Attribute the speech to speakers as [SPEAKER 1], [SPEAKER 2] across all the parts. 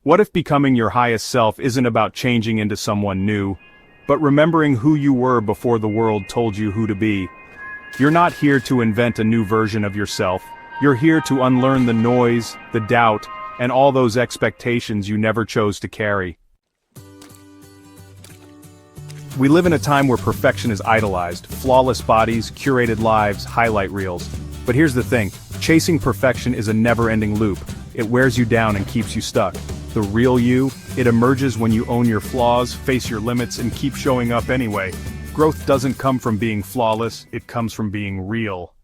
[SPEAKER 1] What if becoming your highest self isn't about changing into someone new, but remembering who you were before the world told you who to be? You're not here to invent a new version of yourself. You're here to unlearn the noise, the doubt, and all those expectations you never chose to carry. We live in a time where perfection is idolized, flawless bodies, curated lives, highlight reels. But here's the thing, chasing perfection is a never-ending loop. It wears you down and keeps you stuck. The real you, it emerges when you own your flaws, face your limits, and keep showing up anyway. Growth doesn't come from being flawless, it comes from being real.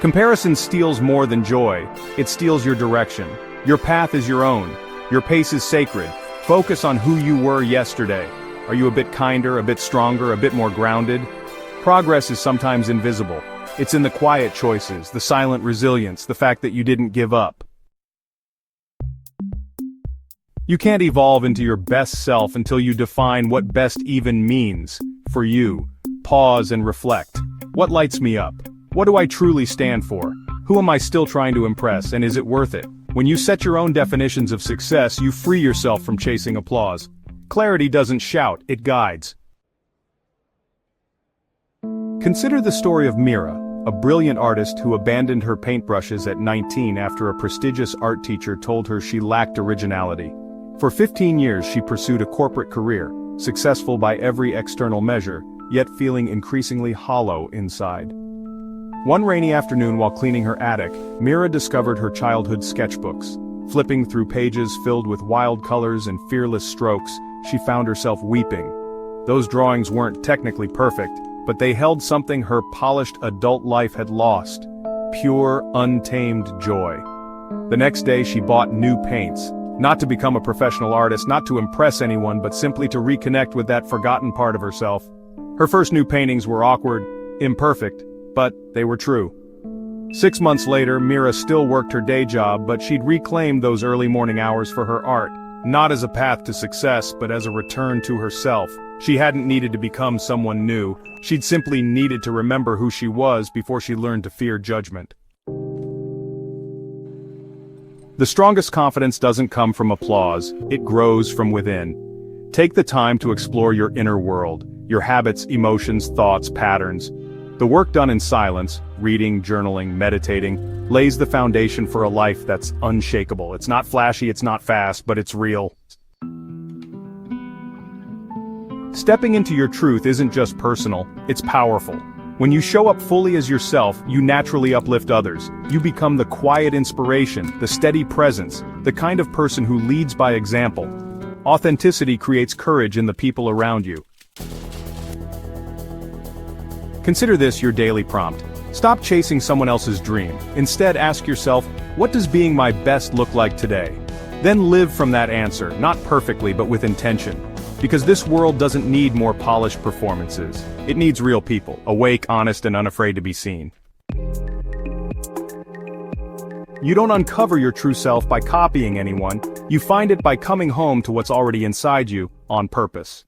[SPEAKER 1] Comparison steals more than joy. It steals your direction. Your path is your own. Your pace is sacred. Focus on who you were yesterday. Are you a bit kinder, a bit stronger, a bit more grounded? Progress is sometimes invisible. It's in the quiet choices, the silent resilience, the fact that you didn't give up. You can't evolve into your best self until you define what best even means for you. Pause and reflect. What lights me up? What do I truly stand for? Who am I still trying to impress, and is it worth it? When you set your own definitions of success, you free yourself from chasing applause. Clarity doesn't shout, it guides. Consider the story of Mira, a brilliant artist who abandoned her paintbrushes at 19 after a prestigious art teacher told her she lacked originality. For 15 years she pursued a corporate career, successful by every external measure, yet feeling increasingly hollow inside. One rainy afternoon while cleaning her attic, Mira discovered her childhood sketchbooks. Flipping through pages filled with wild colors and fearless strokes, she found herself weeping. Those drawings weren't technically perfect, but they held something her polished adult life had lost: pure, untamed joy. The next day she bought new paints. Not to become a professional artist, not to impress anyone, but simply to reconnect with that forgotten part of herself. Her first new paintings were awkward, imperfect, but they were true. 6 months later, Mira still worked her day job, but she'd reclaimed those early morning hours for her art, not as a path to success, but as a return to herself. She hadn't needed to become someone new. She'd simply needed to remember who she was before she learned to fear judgment. The strongest confidence doesn't come from applause, it grows from within. Take the time to explore your inner world, your habits, emotions, thoughts, patterns. The work done in silence, reading, journaling, meditating, lays the foundation for a life that's unshakable. It's not flashy, it's not fast, but it's real. Stepping into your truth isn't just personal, it's powerful. When you show up fully as yourself, you naturally uplift others. You become the quiet inspiration, the steady presence, the kind of person who leads by example. Authenticity creates courage in the people around you. Consider this your daily prompt. Stop chasing someone else's dream. Instead, ask yourself, what does being my best look like today? Then live from that answer, not perfectly but with intention. Because this world doesn't need more polished performances. It needs real people, awake, honest, and unafraid to be seen. You don't uncover your true self by copying anyone, you find it by coming home to what's already inside you, on purpose.